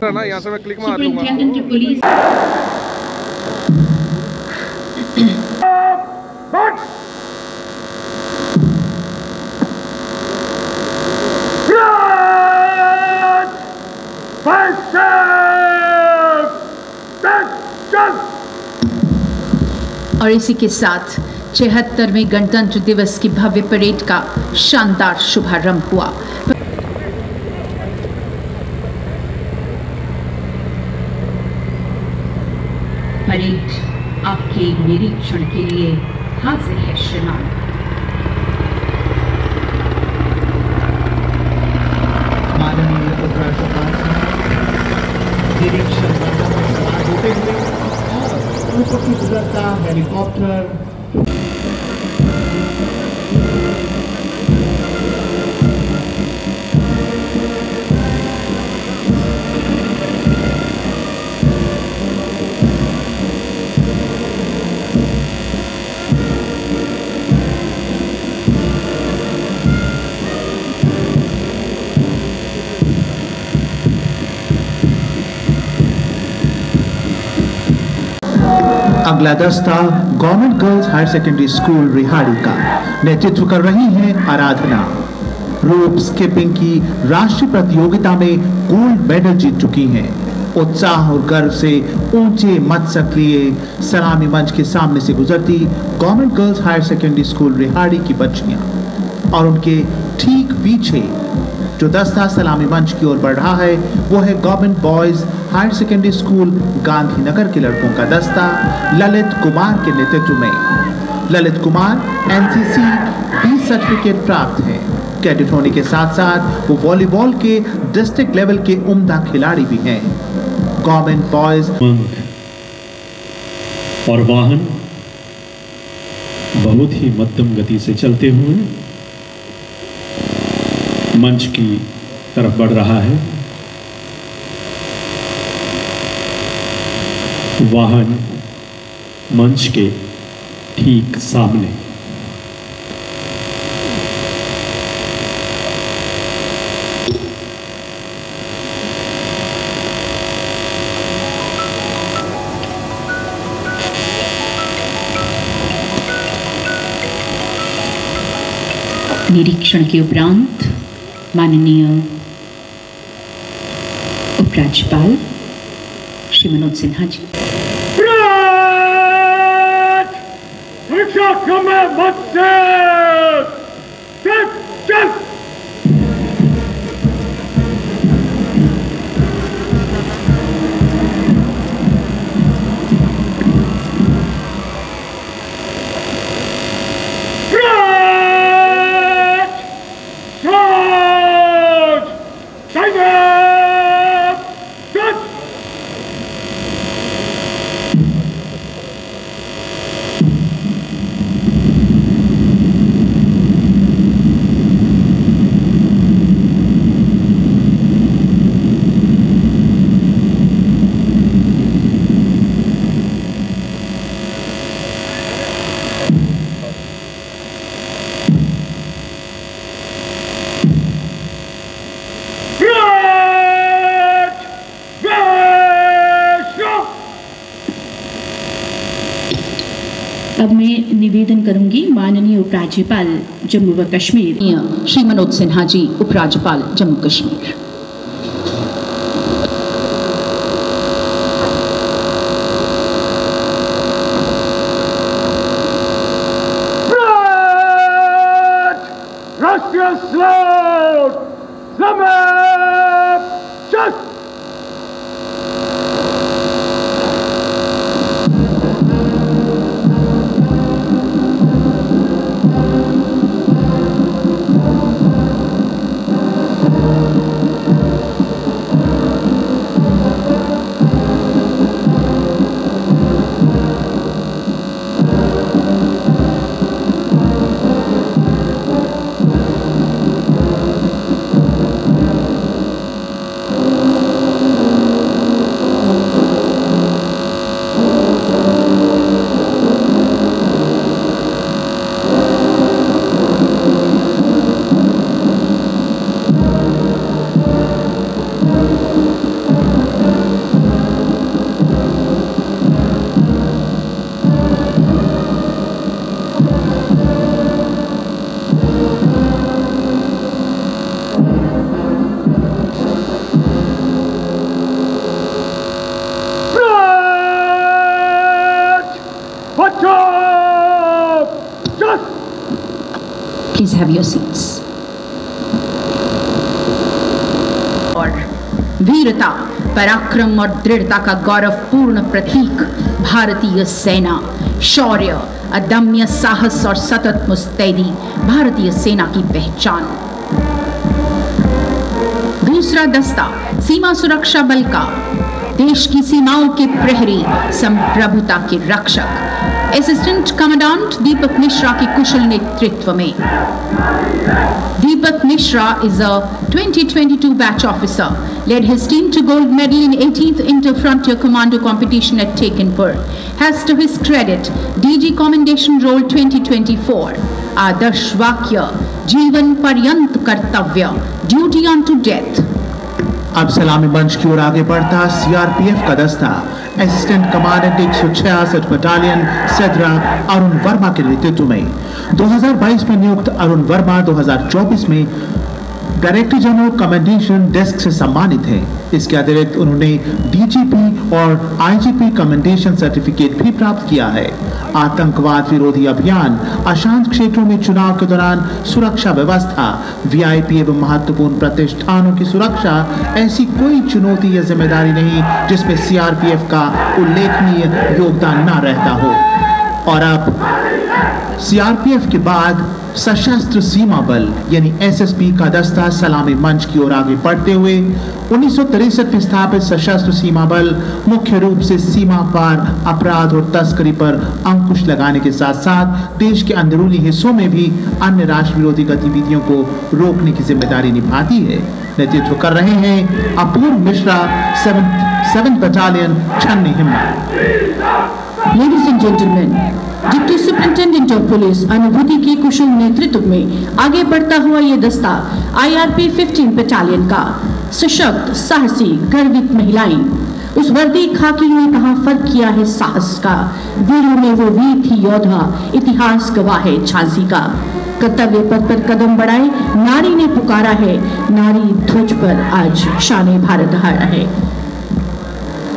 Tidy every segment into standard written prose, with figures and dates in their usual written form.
रहना, यहाँ से मैं क्लिक मार लूँगा। और इसी के साथ 76वें गणतंत्र दिवस की भव्य परेड का शानदार शुभारंभ हुआ। परेड आपके निरीक्षण के लिए हाजिर है श्रीमान। माननीय उपराष्ट्रपति निरीक्षण होते हुए और ऊपर की गुजरता हेलीकॉप्टर अगला दस्ता government girls higher secondary school Rihadi का नेतृत्व कर रही हैं आराधना। रोप स्किपिंग की राष्ट्रीय प्रतियोगिता में गोल्ड मेडल जीत चुकी हैं। उत्साह और गर्व से ऊंचे मस्तक लिए सलामी मंच के सामने से गुजरती government girls higher secondary school Rihadi की बच्चियां और उनके ठीक पीछे जो दस्ता सलामी मंच की ओर बढ़ रहा है वो है government boys higher secondary school Gandhinagar के लड़कों का दस्ता ललित कुमार के नेतृत्व में। Lalit Kumar NCC B certificate प्राप्त है। कैडेट होने के साथ साथ वो वॉलीबॉल के डिस्ट्रिक्ट लेवल के उम्दा खिलाड़ी भी हैं। गवर्नमेंट बॉयज और वाहन बहुत ही मध्यम गति से चलते हुए मंच की तरफ बढ़ रहा है। वाहन मंच के ठीक सामने। निरीक्षण के उपरांत माननीय उपराज्यपाल श्री मनोज सिन्हा जी अब मैं निवेदन करूंगी माननीय उपराज्यपाल जम्मू व कश्मीर श्री मनोज सिन्हा जी उपराज्यपाल Jammu Kashmir. Please have your seats. और वीरता, पराक्रम और दृढ़ता का गौरवपूर्ण प्रतीक भारतीय सेना, शौर्य, अदम्य साहस और सतत मुस्तैदी भारतीय सेना की पहचान। दूसरा दस्ता सीमा सुरक्षा बल का, देश की सीमाओं के प्रहरी, संप्रभुता के रक्षक, असिस्टेंट कमांडेंट दीपक मिश्रा के कुशल नेतृत्व में। Deepak Mishra is a 2022 batch officer, led his team to gold medal in 18th Inter-Frontier Commando competition at Tekenpur. Has to his credit DG Commendation Roll 2024, Adarsh Vakya, Jeevan Paryant Kartavya, Duty unto Death. अब सलामी मंच की ओर आगे बढ़ता CRPF का दस्ता assistant commandant 166 battalion सदरा अरुण वर्मा के नेतृत्व में 2022 में नियुक्त अरुण वर्मा 2024 में डायरेक्टर जनरल कमेंडेशन डेस्क से सम्मानित हैं। इसके अतिरिक्त उन्होंने डीजीपी और आईजीपी कमेंडेशन सर्टिफिकेट भी प्राप्त किया है। आतंकवाद विरोधी अभियान, अशांत क्षेत्रों में चुनाव के दौरान सुरक्षा व्यवस्था, वीआईपी एवं महत्वपूर्ण प्रतिष्ठानों की सुरक्षा, ऐसी कोई चुनौती या जिम्मेदारी नहीं जिसमें सीआरपीएफ का उल्लेखनीय योगदान न रहता हो। और अब सीआरपीएफ के बाद सशस्त्र सीमा बल यानी एसएसबी का दस्ता सलामी मंच की ओर आगे बढ़ते हुए 1963 में स्थापित सशस्त्र सीमा बल मुख्य रूप से सीमा पार अपराध और तस्करी पर अंकुश लगाने के साथ साथ देश के अंदरूनी हिस्सों में भी अन्य राष्ट्र विरोधी गतिविधियों को रोकने की जिम्मेदारी निभाती है। नेतृत्व कर रहे हैं अपूर्व मिश्रा, 7th बटालियन छन्नी हिम्मत। Ladies and gentlemen, deputy superintendent of police अनुभूति के कुशल नेतृत्व में आगे बढ़ता हुआ ये दस्ता IRP 15 बटालियन का सशक्त, साहसी, गर्वित महिलाएं। उस वर्दी खाकी ने कहा फर्क किया है साहस का, वीरों में वो वीर थी योद्धा, इतिहास गवाह है झांसी का। कर्तव्य पथ पर कदम बढ़ाए नारी ने पुकारा है, नारी ध्वज पर आज शान भारत हारा है।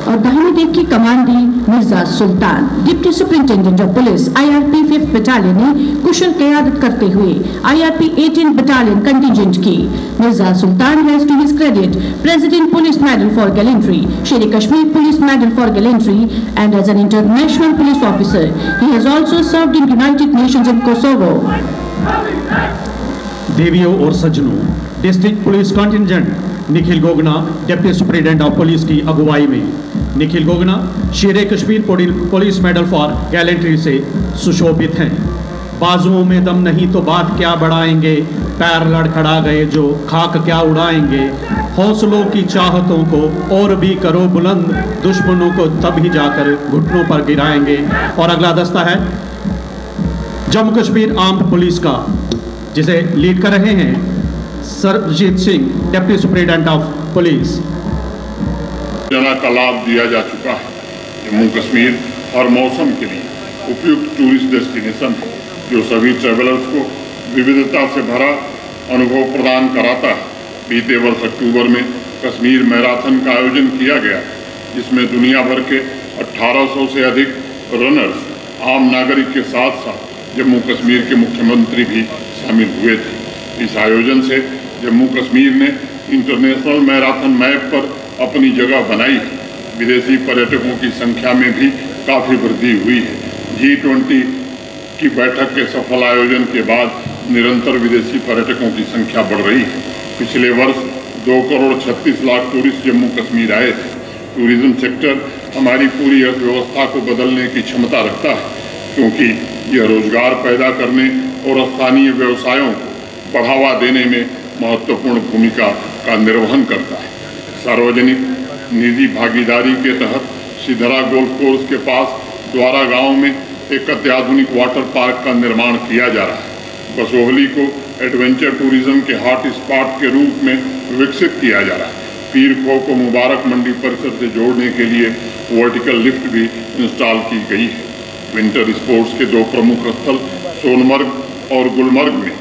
और दाहिने देख की कमान दी Mirza Sultan. Deputy superintendent of police IRP 5th battalion ने कुशल क़यादत करते हुए IRP 18 बटालियन कंटिजेंट की। Mirza Sultan has to his credit president police medal for gallantry, Sher Kashmir police medal for gallantry, and as an international police officer he has also served in United Nations in Kosovo. देवियों और सज्जनों, district police contingent Nikhil Gogna deputy superintendent of police की अगुवाई में Nikhil Gogna Sher Kashmir police medal for gallantry से सुशोभित हैं। बाजुओं में दम नहीं तो बात क्या बढ़ाएंगे, पैर लड़खड़ा गए जो खाक क्या उड़ाएंगे, हौसलों की चाहतों को और भी करो बुलंद, दुश्मनों को तभी जाकर घुटनों पर गिराएंगे। और अगला दस्ता है जम्मू कश्मीर आर्म्ड पुलिस का, जिसे लीड कर रहे हैं Sarjit Singh deputy superintendent of police. योजना का लाभ दिया जा चुका है। जम्मू कश्मीर हर मौसम के लिए उपयुक्त टूरिस्ट डेस्टिनेशन है जो सभी ट्रैवलर्स को विविधता से भरा अनुभव प्रदान कराता है। बीते वर्ष अक्टूबर में कश्मीर मैराथन का आयोजन किया गया, जिसमें दुनिया भर के 1800 से अधिक रनर्स आम नागरिक के साथ साथ जम्मू कश्मीर के मुख्यमंत्री भी शामिल हुए थे। इस आयोजन से जम्मू कश्मीर ने इंटरनेशनल मैराथन मैप पर अपनी जगह बनाई है। विदेशी पर्यटकों की संख्या में भी काफ़ी वृद्धि हुई है। G20 की बैठक के सफल आयोजन के बाद निरंतर विदेशी पर्यटकों की संख्या बढ़ रही है। पिछले वर्ष 2 करोड़ 36 लाख टूरिस्ट जम्मू कश्मीर आए थे। टूरिज्म सेक्टर हमारी पूरी अर्थव्यवस्था को बदलने की क्षमता रखता है, क्योंकि यह रोजगार पैदा करने और स्थानीय व्यवसायों को बढ़ावा देने में महत्वपूर्ण भूमिका का निर्वहन करता है। सार्वजनिक निजी भागीदारी के तहत सिधरा गोल्फ कोर्स के पास द्वारा गांव में एक अत्याधुनिक वाटर पार्क का निर्माण किया जा रहा है। बसोहली को एडवेंचर टूरिज्म के हॉट स्पॉट के रूप में विकसित किया जा रहा है। पीर खो को मुबारक मंडी परिसर से जोड़ने के लिए वर्टिकल लिफ्ट भी इंस्टॉल की गई है। विंटर स्पोर्ट्स के 2 प्रमुख स्थल सोनमर्ग और गुलमर्ग में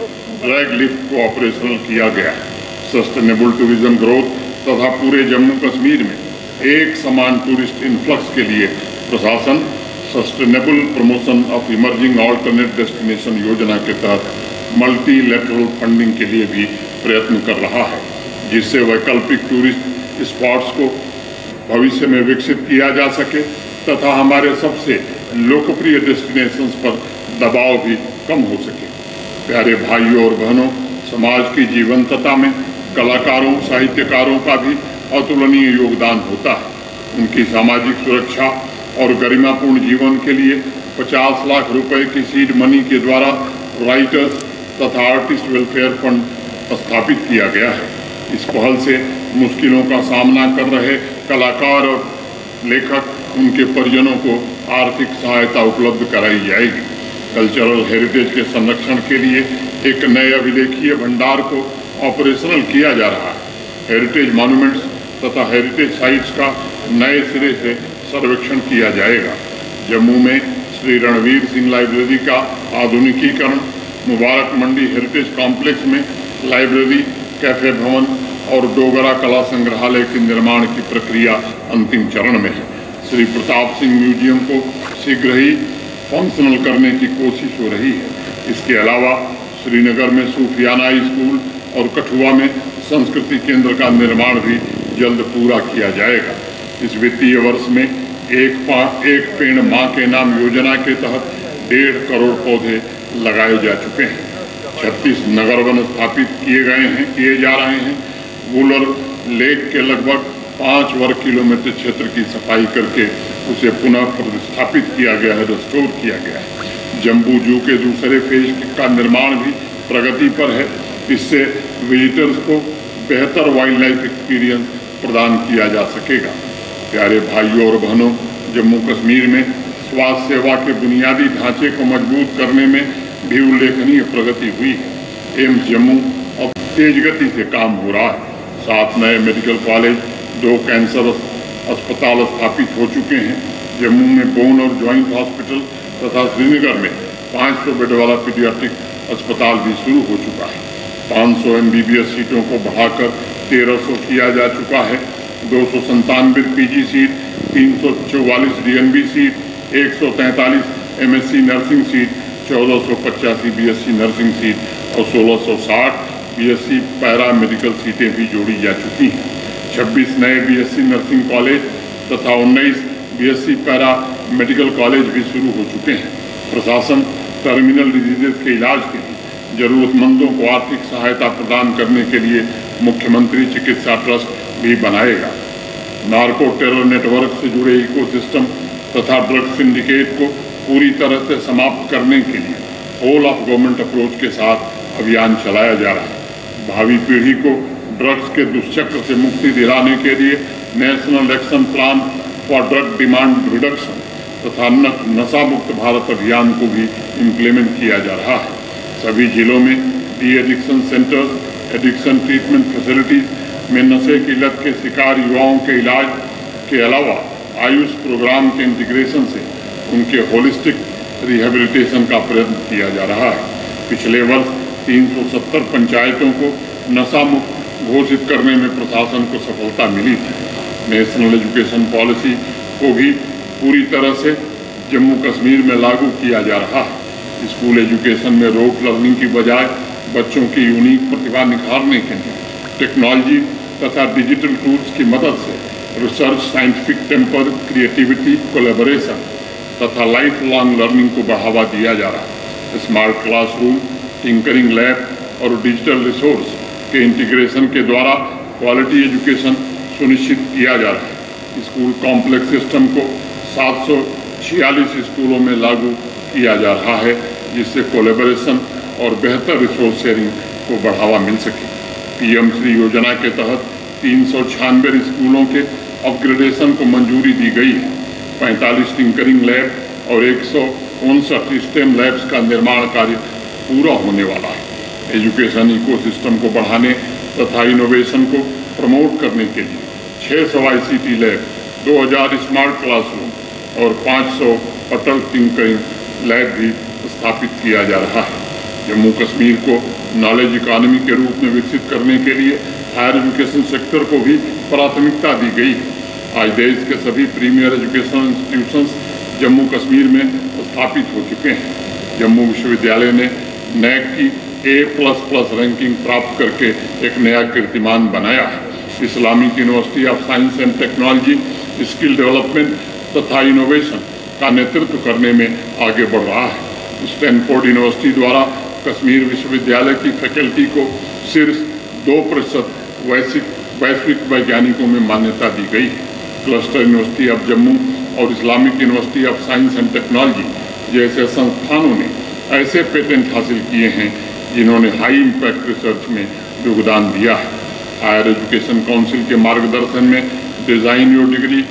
ड्रैग लिफ्ट को ऑपरेशनल किया गया है। सस्टेनेबल टूरिज्म ग्रोथ तथा पूरे जम्मू कश्मीर में एक समान टूरिस्ट इन्फ्लक्स के लिए प्रशासन sustainable promotion of emerging alternate destination योजना के तहत मल्टीलैटरल फंडिंग के लिए भी प्रयत्न कर रहा है, जिससे वैकल्पिक टूरिस्ट स्पॉट्स को भविष्य में विकसित किया जा सके तथा हमारे सबसे लोकप्रिय डेस्टिनेशंस पर दबाव भी कम हो सके। प्यारे भाइयों और बहनों, समाज की जीवंतता में कलाकारों, साहित्यकारों का भी अतुलनीय योगदान होता है। उनकी सामाजिक सुरक्षा और गरिमापूर्ण जीवन के लिए 50 लाख रुपए की सीड मनी के द्वारा राइटर्स तथा आर्टिस्ट वेलफेयर फंड स्थापित किया गया है। इस पहल से मुश्किलों का सामना कर रहे कलाकार और लेखक, उनके परिजनों को आर्थिक सहायता उपलब्ध कराई जाएगी। कल्चरल हेरिटेज के संरक्षण के लिए एक नए अभिलेखीय भंडार को ऑपरेशनल किया जा रहा है। हेरिटेज मॉन्यूमेंट्स तथा हेरिटेज साइट्स का नए सिरे से सर्वेक्षण किया जाएगा। जम्मू में श्री रणवीर सिंह लाइब्रेरी का आधुनिकीकरण, मुबारक मंडी हेरिटेज कॉम्प्लेक्स में लाइब्रेरी, कैफे भवन और डोगरा कला संग्रहालय के निर्माण की प्रक्रिया अंतिम चरण में है। श्री प्रताप सिंह म्यूजियम को शीघ्र ही फंक्शनल करने की कोशिश हो रही है। इसके अलावा श्रीनगर में सूफियाना स्कूल और कठुआ में संस्कृति केंद्र का निर्माण भी जल्द पूरा किया जाएगा। इस वित्तीय वर्ष में एक पेड़ माँ के नाम योजना के तहत 1.5 करोड़ पौधे लगाए जा चुके हैं। 36 नगर वन स्थापित किए जा रहे हैं। वुलर लेक के लगभग 5 वर्ग किलोमीटर क्षेत्र की सफाई करके उसे पुनः प्रतिस्थापित किया गया है, रिस्टोर किया गया है। जम्बू जू के दूसरे फेज का निर्माण भी प्रगति पर है। इससे विजिटर्स को बेहतर वाइल्ड लाइफ एक्सपीरियंस प्रदान किया जा सकेगा। प्यारे भाइयों और बहनों, जम्मू कश्मीर में स्वास्थ्य सेवा के बुनियादी ढांचे को मजबूत करने में भी उल्लेखनीय प्रगति हुई है। एम्स जम्मू अब तेज गति से काम हो रहा है। 7 नए मेडिकल कॉलेज, 2 कैंसर अस्पताल स्थापित हो चुके हैं। जम्मू में बोन और जॉइंट हॉस्पिटल तथा श्रीनगर में 500 बेड वाला पीडियाट्रिक अस्पताल भी शुरू हो चुका है। 500 MBBS सीटों को बढ़ाकर 1300 किया जा चुका है। 297 PG seat, 344 DNB seat, 143 MSc nursing seat, 1485 BSc nursing seat और 1660 BSc पैरा मेडिकल सीटें भी जोड़ी जा चुकी हैं। 26 नए BSc नर्सिंग कॉलेज तथा 19 BSc पैरा मेडिकल कॉलेज भी शुरू हो चुके हैं। प्रशासन टर्मिनल डिजीजेज के इलाज के लिए जरूरतमंदों को आर्थिक सहायता प्रदान करने के लिए मुख्यमंत्री चिकित्सा ट्रस्ट भी बनाएगा। नार्को टेरर नेटवर्क से जुड़े इकोसिस्टम तथा ड्रग सिंडिकेट को पूरी तरह से समाप्त करने के लिए होल ऑफ गवर्नमेंट अप्रोच के साथ अभियान चलाया जा रहा है। भावी पीढ़ी को ड्रग्स के दुष्चक्र से मुक्ति दिलाने के लिए national action plan for drug demand reduction तथा नशा मुक्त भारत अभियान को भी इम्प्लीमेंट किया जा रहा है। सभी जिलों में de addiction centres, addiction treatment facilities में नशे की लत के शिकार युवाओं के इलाज के अलावा आयुष प्रोग्राम के इंटीग्रेशन से उनके होलिस्टिक रिहेबिलिटेशन का प्रयत्न किया जा रहा है। पिछले वर्ष 370 पंचायतों को नशा मुक्त घोषित करने में प्रशासन को सफलता मिली थी। नेशनल एजुकेशन पॉलिसी को भी पूरी तरह से जम्मू कश्मीर में लागू किया जा रहा है। स्कूल एजुकेशन में रोट लर्निंग की बजाय बच्चों की यूनिक प्रतिभा निखारने के लिए टेक्नोलॉजी तथा डिजिटल टूल्स की मदद से research, scientific temper, creativity, collaboration तथा लाइफ लॉन्ग लर्निंग को बढ़ावा दिया जा रहा है। स्मार्ट क्लासरूम, टिंकरिंग लैब और डिजिटल रिसोर्स के इंटीग्रेशन के द्वारा क्वालिटी एजुकेशन सुनिश्चित किया जा रहा है। स्कूल कॉम्प्लेक्स सिस्टम को 746 स्कूलों में लागू किया जा रहा है, जिससे कोलैबोरेशन और बेहतर रिसोर्स शेयरिंग को बढ़ावा मिल सके। PM श्री योजना के तहत 396 स्कूलों के अपग्रेडेशन को मंजूरी दी गई है। 45 टिंकरिंग लैब और 159 स्टेम लैब्स का निर्माण कार्य पूरा होने वाला है। एजुकेशन इकोसिस्टम को बढ़ाने तथा इनोवेशन को प्रमोट करने के लिए 600 ICT लैब, 2000 स्मार्ट क्लासरूम और 500 अटल टिंकरिंग लैब भी स्थापित किया जा रहा है। जम्मू कश्मीर को नॉलेज इकोनॉमी के रूप में विकसित करने के लिए हायर एजुकेशन सेक्टर को भी प्राथमिकता दी गई है। आज देश के सभी premier educational institutions Jammu Kashmir में स्थापित हो चुके हैं। जम्मू विश्वविद्यालय ने NAC की A++ रैंकिंग प्राप्त करके एक नया कीर्तिमान बनाया है। Islamic university of science and technology skill development तथा इनोवेशन का नेतृत्व करने में आगे बढ़ रहा है। स्टैनफोर्ड यूनिवर्सिटी द्वारा कश्मीर विश्वविद्यालय की फैकल्टी को शीर्ष 2% वैश्विक वैज्ञानिकों में मान्यता दी गई है। क्लस्टर यूनिवर्सिटी ऑफ जम्मू और Islamic university of science and technology जैसे संस्थानों ने ऐसे पेटेंट हासिल किए हैं जिन्होंने हाई इम्पैक्ट रिसर्च में योगदान दिया है। हायर एजुकेशन काउंसिल के मार्गदर्शन में डिज़ाइन योर डिग्री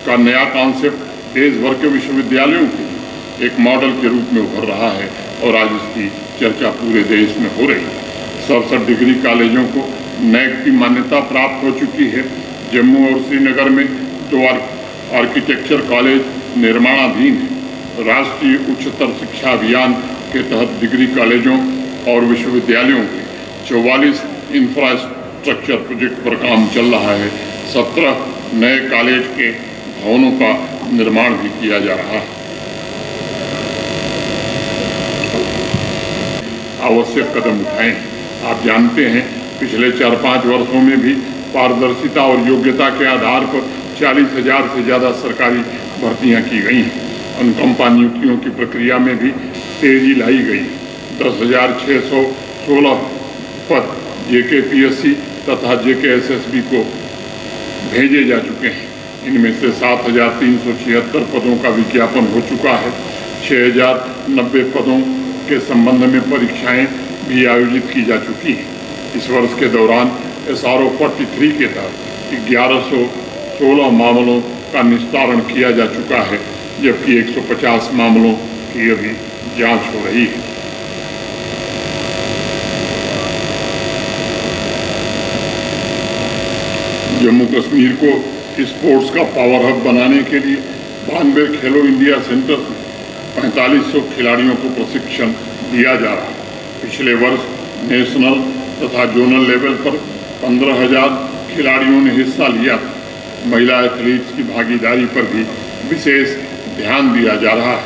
का नया कॉन्सेप्ट देश भर के विश्वविद्यालयों के लिए एक मॉडल के रूप में उभर रहा है और आज इसकी चर्चा पूरे देश में हो रही है। 67 डिग्री कॉलेजों को NAC की मान्यता प्राप्त हो चुकी है। जम्मू और श्रीनगर में 2 आर्किटेक्चर कॉलेज निर्माणाधीन है। राष्ट्रीय उच्चतर शिक्षा अभियान के तहत डिग्री कॉलेजों और विश्वविद्यालयों के 44 इंफ्रास्ट्रक्चर प्रोजेक्ट पर काम चल रहा है। 17 नए कॉलेज के भवनों का निर्माण भी किया जा रहा है। आवश्यक कदम उठाएं। आप जानते हैं पिछले 4-5 वर्षों में भी पारदर्शिता और योग्यता के आधार पर 40,000 से ज़्यादा सरकारी भर्तियां की गई हैं। अनुकंपा नियुक्तियों की प्रक्रिया में भी तेजी लाई गई। 10,616 पद JKPSC तथा JKSSB को भेजे जा चुके हैं। इनमें से 7,376 पदों का विज्ञापन हो चुका है। 6,090 पदों के संबंध में परीक्षाएं भी आयोजित की जा चुकी हैं। इस वर्ष के दौरान SRO 43 के तहत 1116 मामलों का निस्तारण किया जा चुका है, जबकि 150 मामलों की अभी जांच हो रही है। जम्मू कश्मीर को स्पोर्ट्स का पावर हब बनाने के लिए 92 खेलो इंडिया सेंटर में 4500 खिलाड़ियों को प्रशिक्षण दिया जा रहा है। पिछले वर्ष नेशनल तथा जोनल लेवल पर 15,000 खिलाड़ियों ने हिस्सा लिया। महिला एथलीट्स की भागीदारी पर भी विशेष ध्यान दिया जा रहा है,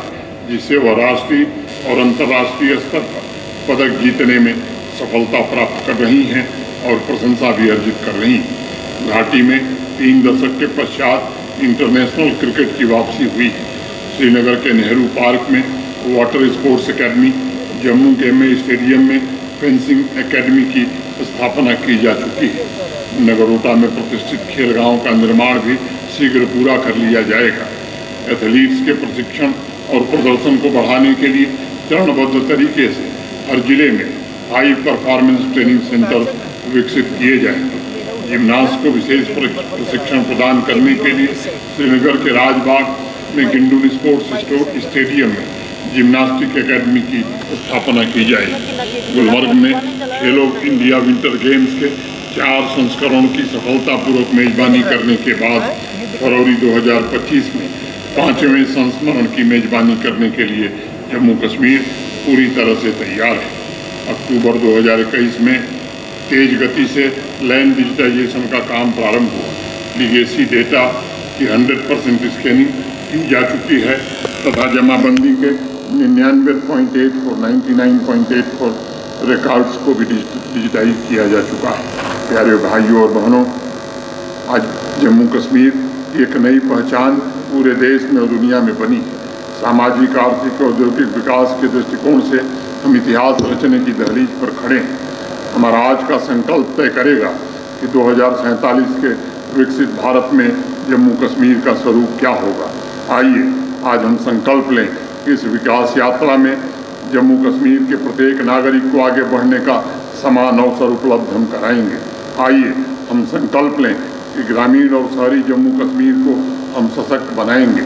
जिससे वह राष्ट्रीय और अंतर्राष्ट्रीय स्तर पर पदक जीतने में सफलता प्राप्त कर रही हैं और प्रशंसा भी अर्जित कर रही हैं। घाटी में 3 दशक के पश्चात इंटरनेशनल क्रिकेट की वापसी हुई है। श्रीनगर के नेहरू पार्क में वाटर स्पोर्ट्स एकेडमी, जम्मू के MA स्टेडियम में फेंसिंग एकेडमी की स्थापना की जा चुकी है। नगरोटा में प्रतिष्ठित खेल गांव का निर्माण भी शीघ्र पूरा कर लिया जाएगा। एथलीट्स के प्रशिक्षण और प्रदर्शन को बढ़ाने के लिए चरणबद्ध तरीके से हर जिले में हाई परफॉर्मेंस ट्रेनिंग सेंटर विकसित किए जाएंगे। जिम्नास्ट को विशेष प्रशिक्षण प्रदान करने के लिए श्रीनगर के राजबाग में गिंडून स्पोर्ट्स स्टेडियम में जिम्नास्टिक एकेडमी की स्थापना की जाएगी। गुलमर्ग में खेलो इंडिया विंटर गेम्स के 4 संस्करणों की सफलतापूर्वक मेजबानी करने के बाद फरवरी 2025 में 5वें संस्मरण की मेजबानी करने के लिए जम्मू कश्मीर पूरी तरह से तैयार है। अक्टूबर 2021 में तेज गति से लैंड डिजिटाइजेशन का काम प्रारंभ हुआ। लीगेसी डेटा की 100% स्कैनिंग की जा चुकी है तथा जमाबंदी के 99.84 रिकॉर्ड्स को भी डिजिटाइज किया जा चुका है। प्यारे भाइयों और बहनों, आज जम्मू कश्मीर की एक नई पहचान पूरे देश में और दुनिया में बनी है। सामाजिक, आर्थिक, औद्योगिक विकास के दृष्टिकोण से हम इतिहास रचने की दहलीज पर खड़े हैं। हमारा आज का संकल्प तय करेगा कि 2047 के विकसित भारत में जम्मू कश्मीर का स्वरूप क्या होगा। आइए आज हम संकल्प लें कि इस विकास यात्रा में जम्मू कश्मीर के प्रत्येक नागरिक को आगे बढ़ने का समान अवसर उपलब्ध हम कराएंगे। आइए हम संकल्प लें कि ग्रामीण और शहरी जम्मू कश्मीर को हम सशक्त बनाएंगे।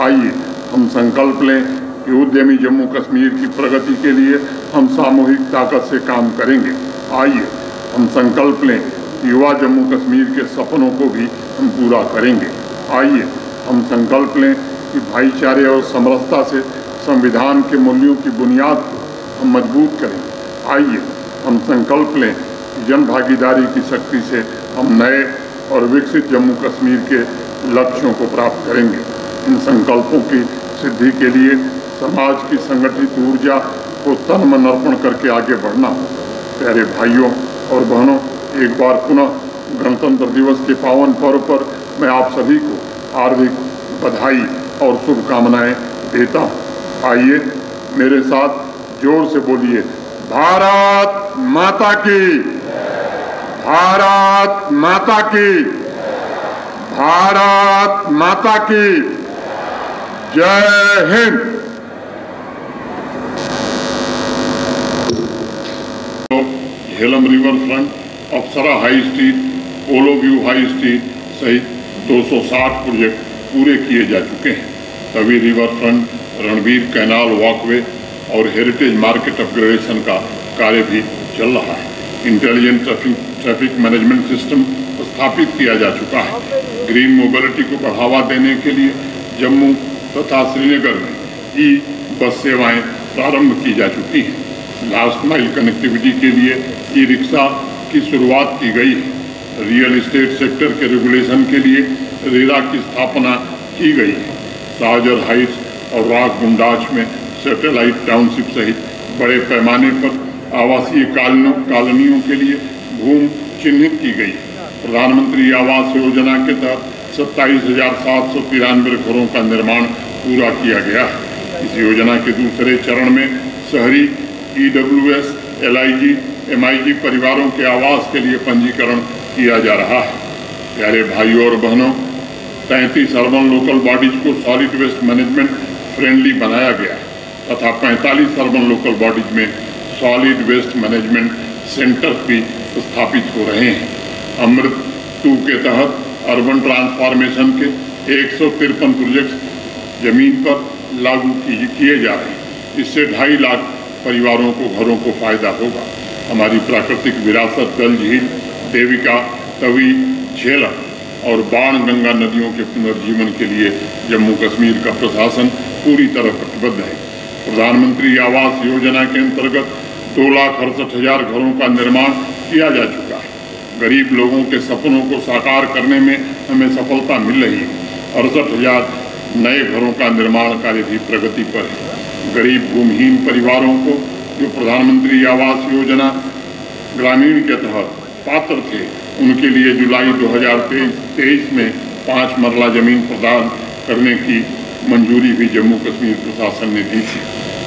आइए हम संकल्प लें कि उद्यमी जम्मू कश्मीर की प्रगति के लिए हम सामूहिक ताकत से काम करेंगे। आइए हम संकल्प लें कि युवा जम्मू कश्मीर के सपनों को भी हम पूरा करेंगे। आइए हम संकल्प लें कि भाईचारे और समरसता से संविधान के मूल्यों की बुनियाद को हम मजबूत करेंगे। आइए हम संकल्प लें कि जन भागीदारी की शक्ति से हम नए और विकसित जम्मू कश्मीर के लक्ष्यों को प्राप्त करेंगे। इन संकल्पों की सिद्धि के लिए समाज की संगठित ऊर्जा को तन मन अर्पण करके आगे बढ़ना हो। प्यारे भाइयों और बहनों, एक बार पुनः गणतंत्र दिवस के पावन पर्व पर मैं आप सभी को हार्दिक बधाई और शुभकामनाएं देता हूं। आइए मेरे साथ जोर से बोलिए, भारत माता की, भारत माता की, भारत माता की जय हिंद। झेलम रिवर फ्रंट, अप्सरा हाई स्ट्रीट, पोलो व्यू हाई स्ट्रीट सहित 260 प्रोजेक्ट पूरे किए जा चुके हैं। Tawi river front, Ranveer canal walkway और हेरिटेज मार्केट अपग्रेडेशन का कार्य भी चल रहा है। इंटेलिजेंट ट्रैफिक मैनेजमेंट सिस्टम स्थापित किया जा चुका है। ग्रीन मोबिलिटी को बढ़ावा देने के लिए जम्मू तथा श्रीनगर में ई बस सेवाएं प्रारंभ की जा चुकी हैं। लास्ट माइल कनेक्टिविटी के लिए ई रिक्शा की शुरुआत की गई है। रियल एस्टेट सेक्टर के रेगुलेशन के लिए रेरा की स्थापना की गई है। शाहजर हाइट्स और राग गुंडाज में सैटेलाइट टाउनशिप सहित बड़े पैमाने पर आवासीय कॉलोनियों के लिए भूमि चिन्हित की गई है। प्रधानमंत्री आवास योजना के तहत 27,793 घरों का निर्माण पूरा किया गया है। इस योजना के दूसरे चरण में शहरी EWS, LIG, MIG परिवारों के आवास के लिए पंजीकरण किया जा रहा है। प्यारे भाइयों और बहनों, 33 अर्बन लोकल बॉडीज को सॉलिड वेस्ट मैनेजमेंट फ्रेंडली बनाया गया है तथा 45 अर्बन लोकल बॉडीज में सॉलिड वेस्ट मैनेजमेंट सेंटर भी स्थापित हो रहे हैं। अमृत 2 के तहत अर्बन ट्रांसफॉर्मेशन के 153 प्रोजेक्ट्स जमीन पर लागू किए जा रहे हैं। इससे 2.5 लाख परिवारों को घरों को फायदा होगा। हमारी प्राकृतिक विरासत दल झील, देविका, तवी, झेलम और बाण गंगा नदियों के पुनर्जीवन के लिए जम्मू कश्मीर का प्रशासन पूरी तरह प्रतिबद्ध है। प्रधानमंत्री आवास योजना के अंतर्गत 2,68,000 घरों का निर्माण किया जा चुका है। गरीब लोगों के सपनों को साकार करने में हमें सफलता मिल रही है। 68,000 नए घरों का निर्माण कार्य भी प्रगति पर है। गरीब भूमिहीन परिवारों को जो प्रधानमंत्री आवास योजना ग्रामीण के तहत पात्र थे, उनके लिए जुलाई 2023 में 5 मरला जमीन प्रदान करने की मंजूरी भी जम्मू कश्मीर प्रशासन ने दी थी।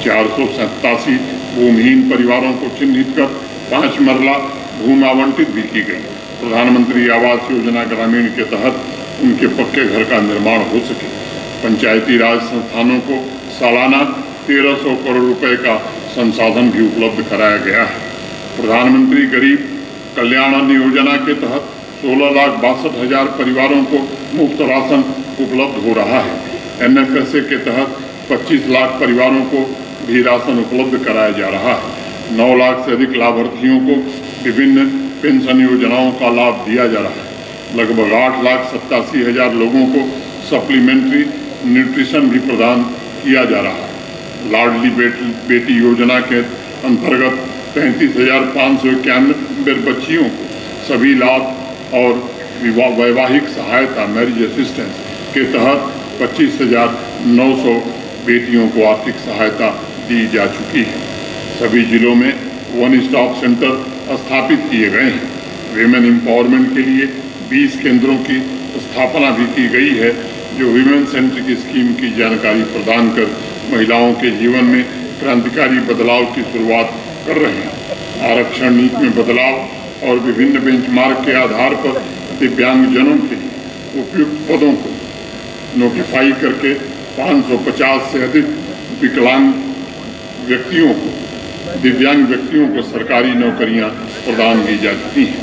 487 भूमिहीन परिवारों को चिन्हित कर 5 मरला भूमि आवंटित भी की गई। प्रधानमंत्री आवास योजना ग्रामीण के तहत उनके पक्के घर का निर्माण हो सके। पंचायती राज संस्थानों को सालाना 1,300 करोड़ रुपए का संसाधन भी उपलब्ध कराया गया है। प्रधानमंत्री गरीब कल्याण अन्न योजना के तहत 16,62,000 परिवारों को मुफ्त राशन उपलब्ध हो रहा है। NFSA के तहत 25 लाख परिवारों को भी राशन उपलब्ध कराया जा रहा है। 9 लाख से अधिक लाभार्थियों को विभिन्न पेंशन योजनाओं का लाभ दिया जा रहा है। लगभग 8,87,000 लोगों को सप्लीमेंट्री न्यूट्रिशन भी प्रदान किया जा रहा है। लाडली बेटी योजना के अंतर्गत 35,591 बच्चियों को सभी लाभ और वैवाहिक सहायता मैरिज असिस्टेंस के तहत 25,900 बेटियों को आर्थिक सहायता दी जा चुकी है। सभी जिलों में 1 स्टॉप सेंटर स्थापित किए गए हैं। विमेन एम्पावरमेंट के लिए 20 केंद्रों की स्थापना भी की गई है, जो विमेन सेंट्रिक स्कीम की जानकारी प्रदान कर महिलाओं के जीवन में क्रांतिकारी बदलाव की शुरुआत कर रहे हैं। आरक्षण नीति में बदलाव और विभिन्न बेंचमार्क के आधार पर दिव्यांगजनों के लिए उपयुक्त पदों को नोटिफाई करके 550 से अधिक दिव्यांग व्यक्तियों को सरकारी नौकरियां प्रदान की जा चुकी हैं।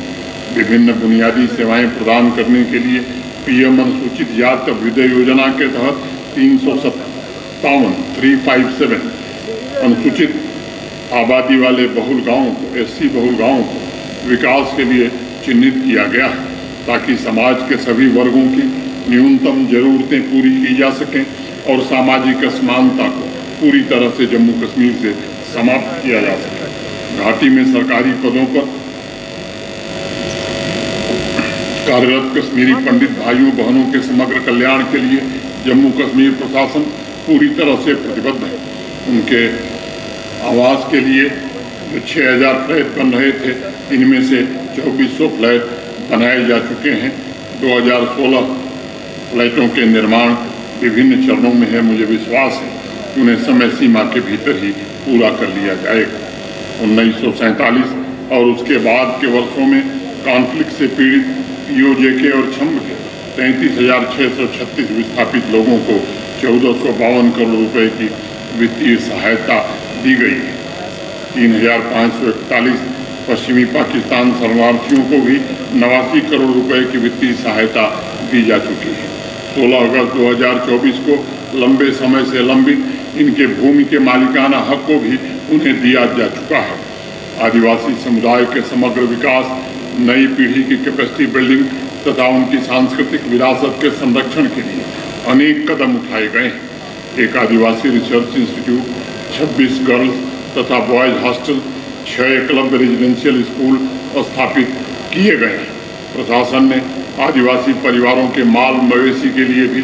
विभिन्न बुनियादी सेवाएं प्रदान करने के लिए PM अनुसूचित जाति अभ्युदय योजना के तहत 357 अनुसूचित आबादी वाले बहुल गांवों को, SC बहुल गांवों को विकास के लिए चिन्हित किया गया है, ताकि समाज के सभी वर्गों की न्यूनतम जरूरतें पूरी की जा सकें और सामाजिक असमानता को पूरी तरह से जम्मू कश्मीर से समाप्त किया जा सके। घाटी में सरकारी पदों पर कार्यरत कश्मीरी पंडित भाइयों बहनों के समग्र कल्याण के लिए जम्मू कश्मीर प्रशासन पूरी तरह से प्रतिबद्ध है। उनके आवास के लिए जो 6000 फ्लैट बन रहे थे, इनमें से 2400 फ्लैट बनाए जा चुके हैं। 2016 फ्लैटों के निर्माण विभिन्न चरणों में है। मुझे विश्वास है कि उन्हें समय सीमा के भीतर ही पूरा कर लिया जाएगा। 1947 और उसके बाद के वर्षों में कॉन्फ्लिक्ट से पीड़ित पीओजेके और छम्ब के 33,636 विस्थापित लोगों को 1452 करोड़ रुपए की वित्तीय सहायता दी गई है। 3,541 पश्चिमी पाकिस्तान शरणार्थियों को भी 89 करोड़ रुपए की वित्तीय सहायता दी जा चुकी है। 16 अगस्त 2024 को लंबे समय से लंबित इनके भूमि के मालिकाना हक को भी उन्हें दिया जा चुका है। आदिवासी समुदाय के समग्र विकास, नई पीढ़ी की कैपेसिटी बिल्डिंग तथा उनकी सांस्कृतिक विरासत के संरक्षण के लिए अनेक कदम उठाए गए हैं। एक आदिवासी रिसर्च इंस्टीट्यूट, 26 गर्ल्स तथा boys hostel, 6 Eklavya residential school स्थापित किए गए हैं। प्रशासन ने आदिवासी परिवारों के माल मवेशी के लिए भी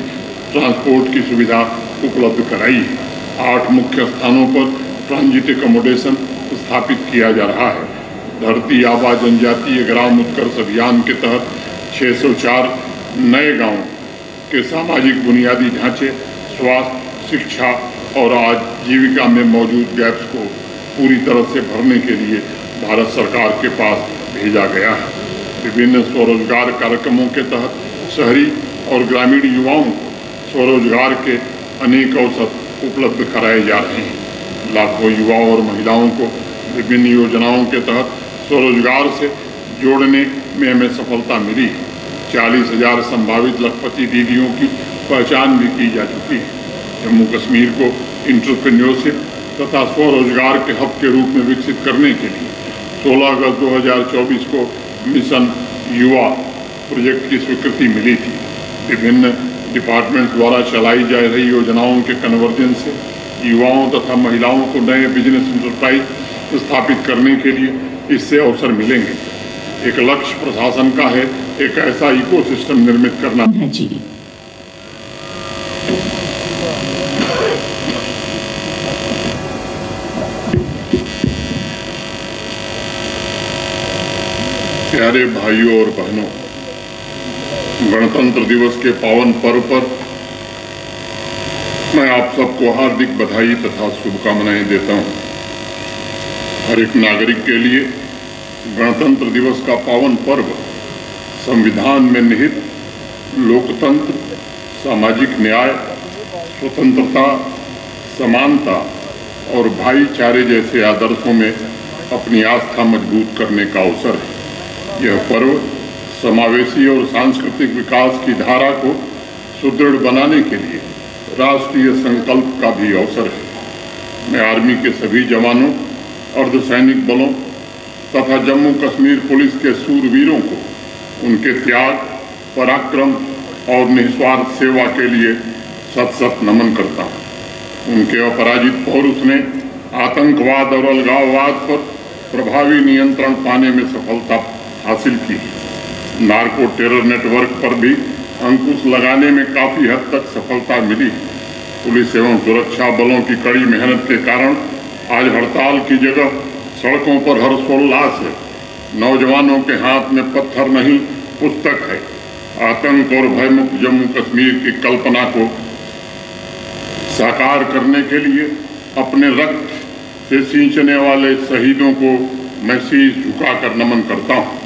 ट्रांसपोर्ट की सुविधा उपलब्ध कराई है। 8 मुख्य स्थानों पर ट्रांजिट एकोमोडेशन स्थापित किया जा रहा है। धरती आबा जनजातीय ग्राम उत्कर्ष अभियान के तहत 604 नए गांवों के सामाजिक बुनियादी ढांचे, स्वास्थ्य, शिक्षा और आजीविका में मौजूद गैप्स को पूरी तरह से भरने के लिए भारत सरकार के पास भेजा गया है। विभिन्न स्वरोजगार कार्यक्रमों के तहत शहरी और ग्रामीण युवाओं को स्वरोजगार के अनेक अवसर उपलब्ध कराए जा रहे हैं। लाखों युवाओं और महिलाओं को विभिन्न योजनाओं के तहत स्वरोजगार से जोड़ने में हमें सफलता मिली है। 40,000 संभावित लखपति दीदियों की पहचान भी की जा चुकी है। जम्मू कश्मीर को इंटरप्रेन्योरशिप तथा स्वरोजगार के हब के रूप में विकसित करने के लिए 16 अगस्त 2024 को मिशन युवा प्रोजेक्ट की स्वीकृति मिली थी। विभिन्न डिपार्टमेंट्स द्वारा चलाई जा रही योजनाओं के कन्वर्जेंस से युवाओं तथा महिलाओं को नए बिजनेस इंटरप्राइज स्थापित करने के लिए इससे अवसर मिलेंगे। एक लक्ष्य प्रशासन का है एक ऐसा इकोसिस्टम निर्मित करना। प्यारे भाइयों और बहनों, गणतंत्र दिवस के पावन पर्व पर मैं आप सबको हार्दिक बधाई तथा शुभकामनाएं देता हूं। हर एक नागरिक के लिए गणतंत्र दिवस का पावन पर्व संविधान में निहित लोकतंत्र, सामाजिक न्याय, स्वतंत्रता, समानता और भाईचारे जैसे आदर्शों में अपनी आस्था मजबूत करने का अवसर है। यह पर्व समावेशी और सांस्कृतिक विकास की धारा को सुदृढ़ बनाने के लिए राष्ट्रीय संकल्प का भी अवसर है। मैं आर्मी के सभी जवानों, अर्धसैनिक बलों तथा जम्मू कश्मीर पुलिस के सूरवीरों को उनके त्याग, पराक्रम और निस्वार्थ सेवा के लिए सत नमन करता हूँ। उनके अपराजित पौरुष ने आतंकवाद और अलगाववाद पर प्रभावी नियंत्रण पाने में सफलता हासिल की। नार्को टेरर नेटवर्क पर भी अंकुश लगाने में काफी हद तक सफलता मिली। पुलिस एवं सुरक्षा बलों की कड़ी मेहनत के कारण आज हड़ताल की जगह सड़कों पर हर्षोल्लास है। नौजवानों के हाथ में पत्थर नहीं, पुस्तक है। आतंक और भयमुक्त जम्मू कश्मीर की कल्पना को साकार करने के लिए अपने रक्त से सींचने वाले शहीदों को मैं शीश झुकाकर नमन करता हूँ।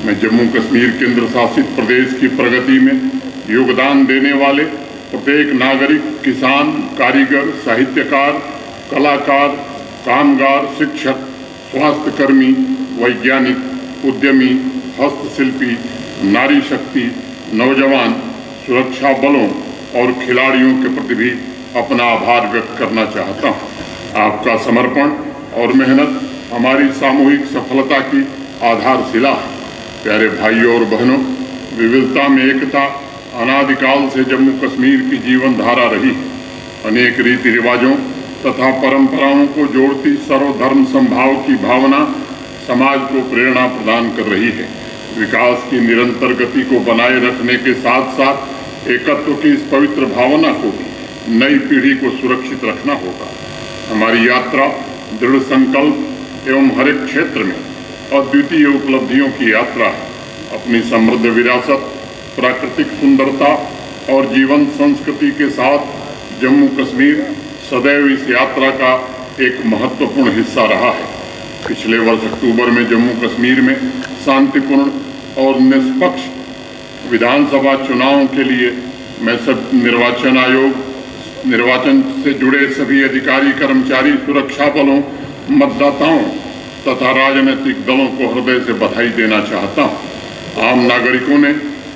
मैं जम्मू कश्मीर केंद्र शासित प्रदेश की प्रगति में योगदान देने वाले प्रत्येक नागरिक, किसान, कारीगर, साहित्यकार, कलाकार, कामगार, शिक्षक, स्वास्थ्यकर्मी, वैज्ञानिक, उद्यमी, हस्तशिल्पी, नारी शक्ति, नौजवान, सुरक्षा बलों और खिलाड़ियों के प्रति भी अपना आभार व्यक्त करना चाहता हूँ। आपका समर्पण और मेहनत हमारी सामूहिक सफलता की आधारशिला है। प्यारे भाइयों और बहनों, विविधता में एकता अनादिकाल से जम्मू कश्मीर की जीवन धारा रही है। अनेक रीति रिवाजों तथा परंपराओं को जोड़ती सर्वधर्म समभाव की भावना समाज को प्रेरणा प्रदान कर रही है। विकास की निरंतर गति को बनाए रखने के साथ साथ एकत्व की इस पवित्र भावना को भी नई पीढ़ी को सुरक्षित रखना होगा। हमारी यात्रा दृढ़ संकल्प एवं हर एक क्षेत्र में अद्वितीय उपलब्धियों की यात्रा है। अपनी समृद्ध विरासत, प्राकृतिक सुंदरता और जीवन संस्कृति के साथ जम्मू कश्मीर सदैव इस यात्रा का एक महत्वपूर्ण हिस्सा रहा है। पिछले वर्ष अक्टूबर में जम्मू कश्मीर में शांतिपूर्ण और निष्पक्ष विधानसभा चुनावों के लिए मैं सब निर्वाचन आयोग, निर्वाचन से जुड़े सभी अधिकारी, कर्मचारी, सुरक्षा बलों, मतदाताओं तथा राजनीतिक दलों को हृदय से बधाई देना चाहता हूँ। आम नागरिकों ने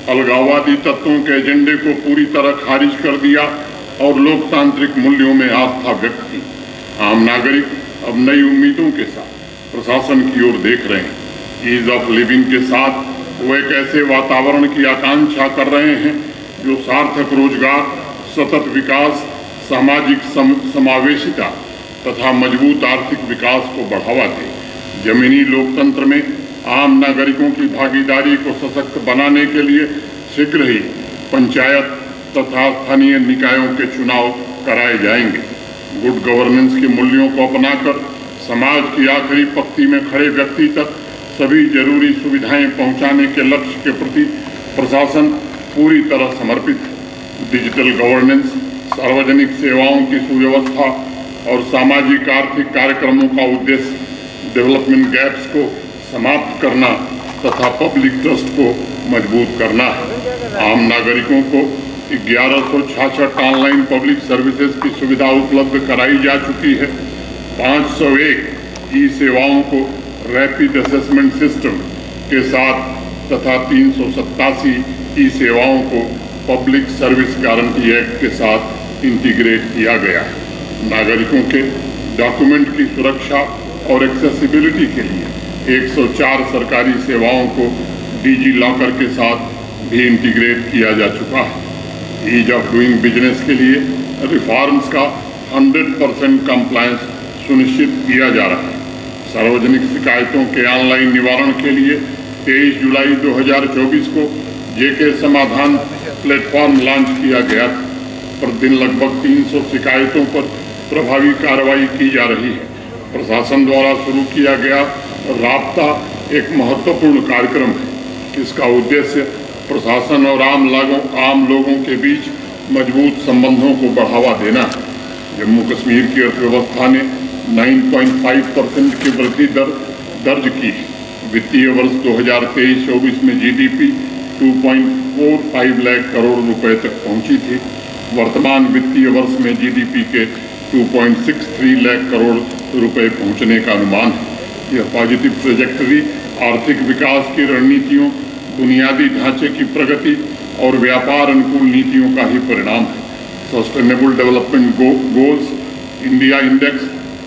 अलगाववादी तत्वों के एजेंडे को पूरी तरह खारिज कर दिया और लोकतांत्रिक मूल्यों में आस्था व्यक्त की। आम नागरिक अब नई उम्मीदों के साथ प्रशासन की ओर देख रहे हैं। ईज ऑफ लिविंग के साथ वो एक ऐसे वातावरण की आकांक्षा कर रहे हैं जो सार्थक रोजगार, सतत विकास, सामाजिक समावेशिता तथा मजबूत आर्थिक विकास को बढ़ावा दे। जमीनी लोकतंत्र में आम नागरिकों की भागीदारी को सशक्त बनाने के लिए शीघ्र ही पंचायत तथा स्थानीय निकायों के चुनाव कराए जाएंगे। गुड गवर्नेंस के मूल्यों को अपनाकर समाज की आखिरी पंक्ति में खड़े व्यक्ति तक सभी जरूरी सुविधाएं पहुंचाने के लक्ष्य के प्रति प्रशासन पूरी तरह समर्पित है। डिजिटल गवर्नेंस, सार्वजनिक सेवाओं की सुव्यवस्था और सामाजिक आर्थिक कार्यक्रमों का उद्देश्य डेवलपमेंट गैप्स को समाप्त करना तथा पब्लिक ट्रस्ट को मजबूत करना है। आम नागरिकों को 1166 ऑनलाइन पब्लिक सर्विसेज की सुविधा उपलब्ध कराई जा चुकी है। 501 ई सेवाओं को रैपिड असेसमेंट सिस्टम के साथ तथा 387 ई सेवाओं को पब्लिक सर्विस गारंटी एक्ट के साथ इंटीग्रेट किया गया है। नागरिकों के डॉक्यूमेंट की सुरक्षा और एक्सेसिबिलिटी के लिए 104 सरकारी सेवाओं को डिजी लॉकर के साथ भी इंटीग्रेट किया जा चुका है। ईज ऑफ डूइंग बिजनेस के लिए रिफॉर्म्स का 100% कंप्लायंस सुनिश्चित किया जा रहा है। सार्वजनिक शिकायतों के ऑनलाइन निवारण के लिए 23 जुलाई 2024 को जेके समाधान प्लेटफॉर्म लॉन्च किया गया था। प्रतिदिन लगभग 300 शिकायतों पर प्रभावी कार्रवाई की जा रही है। प्रशासन द्वारा शुरू किया गया राब्ता एक महत्वपूर्ण कार्यक्रम है। इसका उद्देश्य प्रशासन और आम लोगों के बीच मजबूत संबंधों को बढ़ावा देना है। जम्मू कश्मीर की अर्थव्यवस्था ने 9.5% की वृद्धि दर दर्ज की है। वित्तीय वर्ष 2023-24 में जीडीपी 2.45 लाख करोड़ रुपए तक पहुंची थी। वर्तमान वित्तीय वर्ष में जीडीपी के 2.63 लाख करोड़ रुपए पहुंचने का अनुमान है। यह पॉजिटिव ट्रेजेक्टरी आर्थिक विकास की रणनीतियों, बुनियादी ढांचे की प्रगति और व्यापार अनुकूल नीतियों का ही परिणाम है। Sustainable development goals India index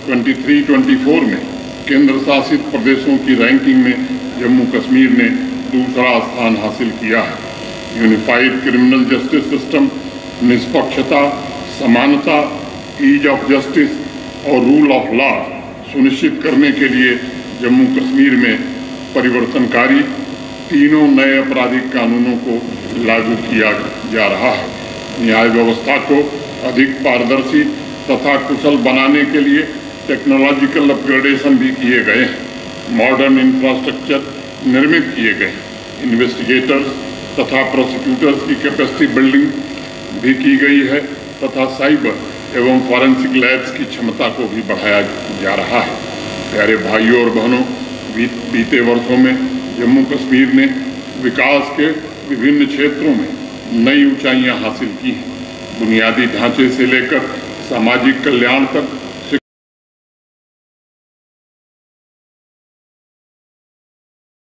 23-24 में केंद्र शासित प्रदेशों की रैंकिंग में जम्मू कश्मीर ने दूसरा स्थान हासिल किया है। यूनिफाइड क्रिमिनल जस्टिस सिस्टम, निष्पक्षता, समानता, ईज ऑफ जस्टिस और रूल ऑफ लॉ सुनिश्चित करने के लिए जम्मू कश्मीर में परिवर्तनकारी 3 नए आपराधिक कानूनों को लागू किया जा रहा है। न्याय व्यवस्था को अधिक पारदर्शी तथा कुशल बनाने के लिए टेक्नोलॉजिकल अपग्रेडेशन भी किए गए हैं। मॉडर्न इंफ्रास्ट्रक्चर निर्मित किए गए। इन्वेस्टिगेटर्स तथा प्रोसिक्यूटर्स की कैपेसिटी बिल्डिंग भी की गई है तथा साइबर एवं फॉरेंसिक लैब्स की क्षमता को भी बढ़ाया जा रहा है। प्यारे भाइयों और बहनों, बीते वर्षों में जम्मू कश्मीर ने विकास के विभिन्न क्षेत्रों में नई ऊंचाइयां हासिल की हैं। बुनियादी ढांचे से लेकर सामाजिक कल्याण तक